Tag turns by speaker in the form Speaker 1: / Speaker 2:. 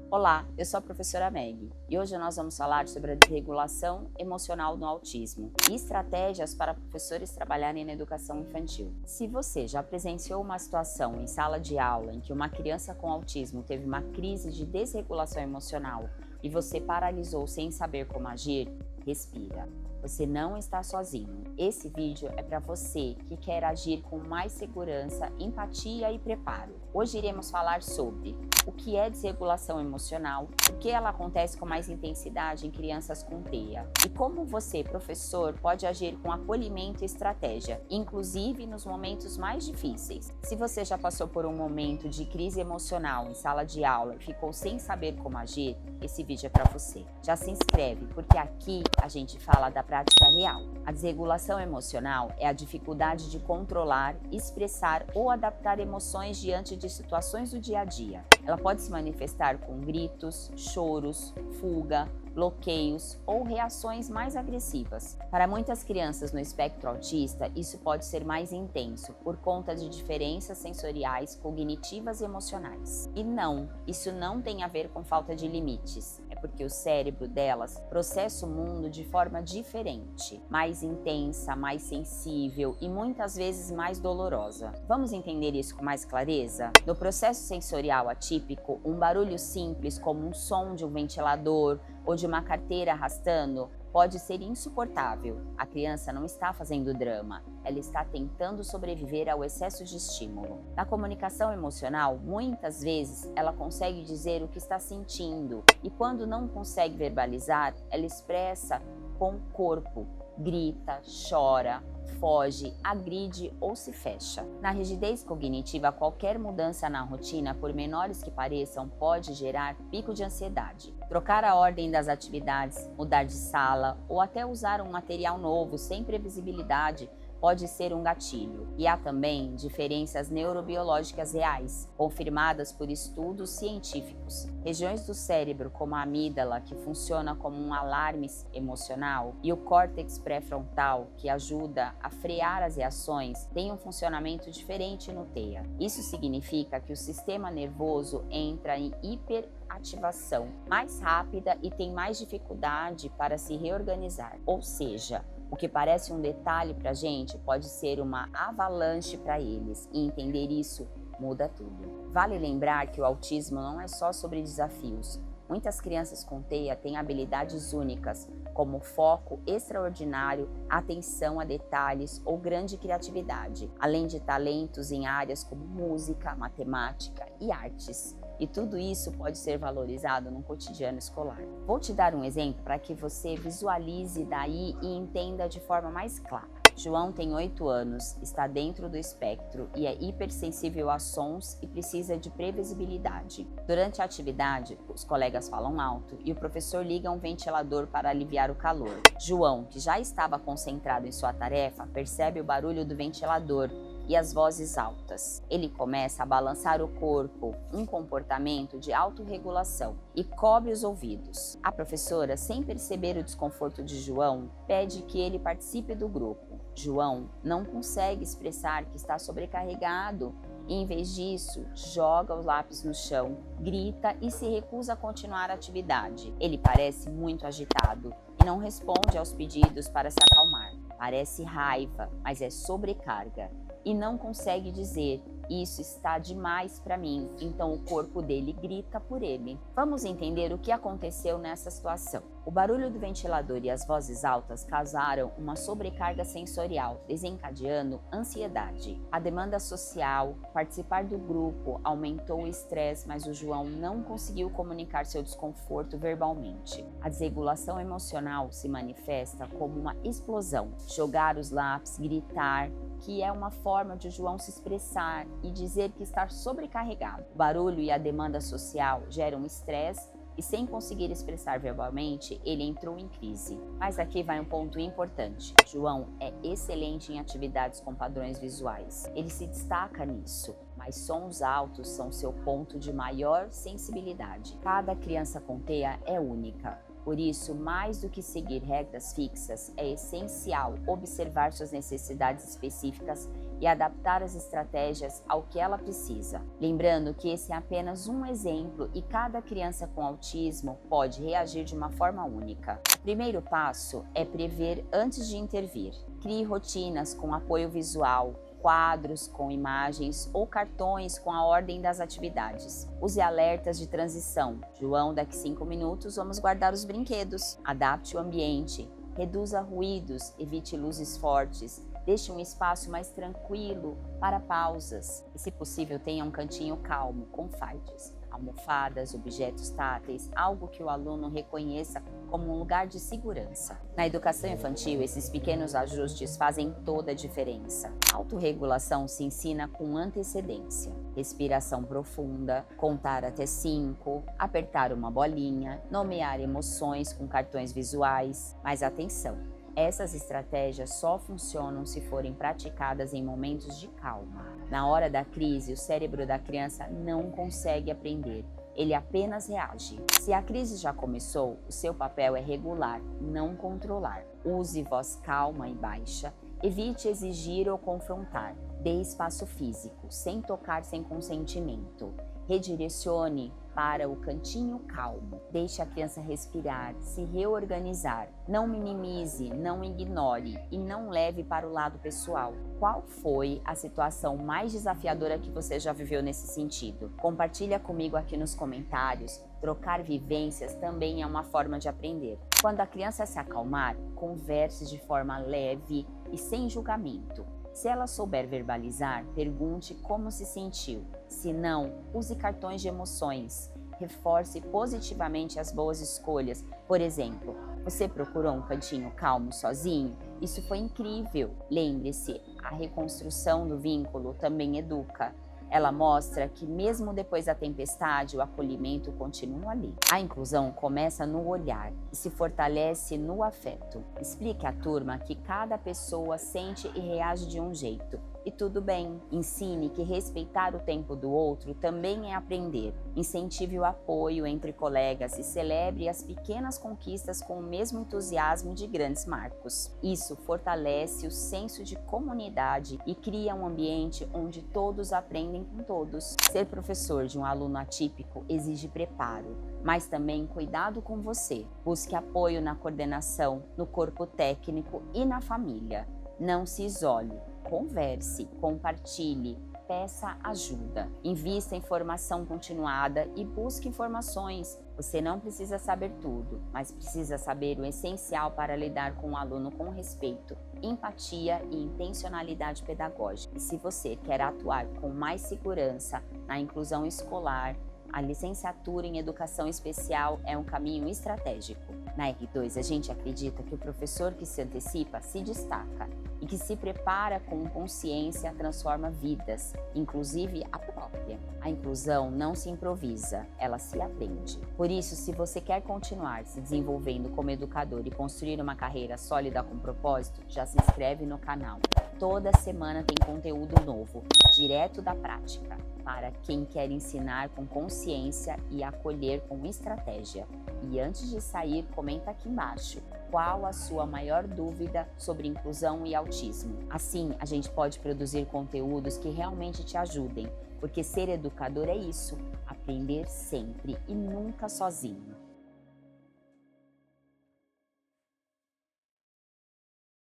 Speaker 1: Olá, eu sou a professora Meg e hoje nós vamos falar sobre a desregulação emocional no autismo e estratégias para professores trabalharem na educação infantil. Se você já presenciou uma situação em sala de aula em que uma criança com autismo teve uma crise de desregulação emocional e você paralisou sem saber como agir, respira. Você não está sozinho. Esse vídeo é para você que quer agir com mais segurança, empatia e preparo. Hoje iremos falar sobre o que é desregulação emocional, por que ela acontece com mais intensidade em crianças com TEA e como você, professor, pode agir com acolhimento e estratégia, inclusive nos momentos mais difíceis. Se você já passou por um momento de crise emocional em sala de aula e ficou sem saber como agir, esse vídeo é para você. Já se inscreve, porque aqui a gente fala da prática real. A desregulação emocional é a dificuldade de controlar, expressar ou adaptar emoções diante de situações do dia a dia. Ela pode se manifestar com gritos, choros, fuga, bloqueios ou reações mais agressivas. Para muitas crianças no espectro autista, isso pode ser mais intenso por conta de diferenças sensoriais, cognitivas e emocionais. E não, isso não tem a ver com falta de limites. É porque o cérebro delas processa o mundo de forma diferente, mais intensa, mais sensível e muitas vezes mais dolorosa. Vamos entender isso com mais clareza? No processo sensorial atípico, um barulho simples como um som de um ventilador ou de uma carteira arrastando pode ser insuportável. A criança não está fazendo drama, ela está tentando sobreviver ao excesso de estímulo. Na comunicação emocional, muitas vezes ela consegue dizer o que está sentindo e quando não consegue verbalizar, ela expressa com o corpo, grita, chora, foge, agride ou se fecha. Na rigidez cognitiva, qualquer mudança na rotina, por menores que pareçam, pode gerar pico de ansiedade. Trocar a ordem das atividades, mudar de sala ou até usar um material novo sem previsibilidade pode ser um gatilho. E há também diferenças neurobiológicas reais, confirmadas por estudos científicos. Regiões do cérebro, como a amígdala, que funciona como um alarme emocional, e o córtex pré-frontal, que ajuda a frear as reações, têm um funcionamento diferente no TEA. Isso significa que o sistema nervoso entra em hiperativação mais rápida e tem mais dificuldade para se reorganizar. Ou seja, o que parece um detalhe para a gente pode ser uma avalanche para eles, e entender isso muda tudo. Vale lembrar que o autismo não é só sobre desafios. Muitas crianças com TEA têm habilidades únicas, como foco extraordinário, atenção a detalhes ou grande criatividade, além de talentos em áreas como música, matemática e artes. E tudo isso pode ser valorizado no cotidiano escolar. Vou te dar um exemplo para que você visualize daí e entenda de forma mais clara. João tem 8 anos, está dentro do espectro e é hipersensível a sons e precisa de previsibilidade. Durante a atividade, os colegas falam alto e o professor liga um ventilador para aliviar o calor. João, que já estava concentrado em sua tarefa, percebe o barulho do ventilador e as vozes altas. Ele começa a balançar o corpo, um comportamento de autorregulação, e cobre os ouvidos. A professora, sem perceber o desconforto de João, pede que ele participe do grupo. João não consegue expressar que está sobrecarregado e, em vez disso, joga os lápis no chão, grita e se recusa a continuar a atividade. Ele parece muito agitado e não responde aos pedidos para se acalmar. Parece raiva, mas é sobrecarga. E não consegue dizer, isso está demais para mim, então o corpo dele grita por ele. Vamos entender o que aconteceu nessa situação. O barulho do ventilador e as vozes altas causaram uma sobrecarga sensorial, desencadeando ansiedade. A demanda social, participar do grupo, aumentou o estresse, mas o João não conseguiu comunicar seu desconforto verbalmente. A desregulação emocional se manifesta como uma explosão, jogar os lápis, gritar, que é uma forma de João se expressar e dizer que está sobrecarregado. O barulho e a demanda social geram estresse e, sem conseguir expressar verbalmente, ele entrou em crise. Mas aqui vai um ponto importante. João é excelente em atividades com padrões visuais. Ele se destaca nisso, mas sons altos são seu ponto de maior sensibilidade. Cada criança com TEA é única. Por isso, mais do que seguir regras fixas, é essencial observar suas necessidades específicas e adaptar as estratégias ao que ela precisa. Lembrando que esse é apenas um exemplo e cada criança com autismo pode reagir de uma forma única. O primeiro passo é prever antes de intervir. Crie rotinas com apoio visual, quadros com imagens ou cartões com a ordem das atividades. Use alertas de transição. João, daqui 5 minutos vamos guardar os brinquedos. Adapte o ambiente. Reduza ruídos, evite luzes fortes. Deixe um espaço mais tranquilo para pausas. E, se possível, tenha um cantinho calmo, com faixas, almofadas, objetos táteis, algo que o aluno reconheça como um lugar de segurança. Na educação infantil, esses pequenos ajustes fazem toda a diferença. A autorregulação se ensina com antecedência. Respiração profunda, contar até 5, apertar uma bolinha, nomear emoções com cartões visuais. Mas atenção! Essas estratégias só funcionam se forem praticadas em momentos de calma. Na hora da crise, o cérebro da criança não consegue aprender, ele apenas reage. Se a crise já começou, o seu papel é regular, não controlar. Use voz calma e baixa, evite exigir ou confrontar. Dê espaço físico, sem tocar sem consentimento. Redirecione para o cantinho calmo. Deixe a criança respirar, se reorganizar. Não minimize, não ignore e não leve para o lado pessoal. Qual foi a situação mais desafiadora que você já viveu nesse sentido? Compartilha comigo aqui nos comentários. Trocar vivências também é uma forma de aprender. Quando a criança se acalmar, converse de forma leve e sem julgamento. Se ela souber verbalizar, pergunte como se sentiu. Se não, use cartões de emoções. Reforce positivamente as boas escolhas. Por exemplo, você procurou um cantinho calmo sozinho? Isso foi incrível. Lembre-se, a reconstrução do vínculo também educa. Ela mostra que mesmo depois da tempestade, o acolhimento continua ali. A inclusão começa no olhar e se fortalece no afeto. Explique à turma que cada pessoa sente e reage de um jeito. E tudo bem. Ensine que respeitar o tempo do outro também é aprender. Incentive o apoio entre colegas e celebre as pequenas conquistas com o mesmo entusiasmo de grandes marcos. Isso fortalece o senso de comunidade e cria um ambiente onde todos aprendem com todos. Ser professor de um aluno atípico exige preparo, mas também cuidado com você. Busque apoio na coordenação, no corpo técnico e na família. Não se isole, converse, compartilhe, peça ajuda. Invista em formação continuada e busque informações. Você não precisa saber tudo, mas precisa saber o essencial para lidar com o aluno com respeito, empatia e intencionalidade pedagógica. E se você quer atuar com mais segurança na inclusão escolar, a licenciatura em Educação Especial é um caminho estratégico. Na R2, a gente acredita que o professor que se antecipa se destaca e que se prepara com consciência transforma vidas, inclusive a própria. A inclusão não se improvisa, ela se aprende. Por isso, se você quer continuar se desenvolvendo como educador e construir uma carreira sólida com propósito, já se inscreve no canal. Toda semana tem conteúdo novo, direto da prática, para quem quer ensinar com consciência e acolher com estratégia. E antes de sair, comenta aqui embaixo qual a sua maior dúvida sobre inclusão e autismo. Assim, a gente pode produzir conteúdos que realmente te ajudem, porque ser educador é isso, aprender sempre e nunca sozinho.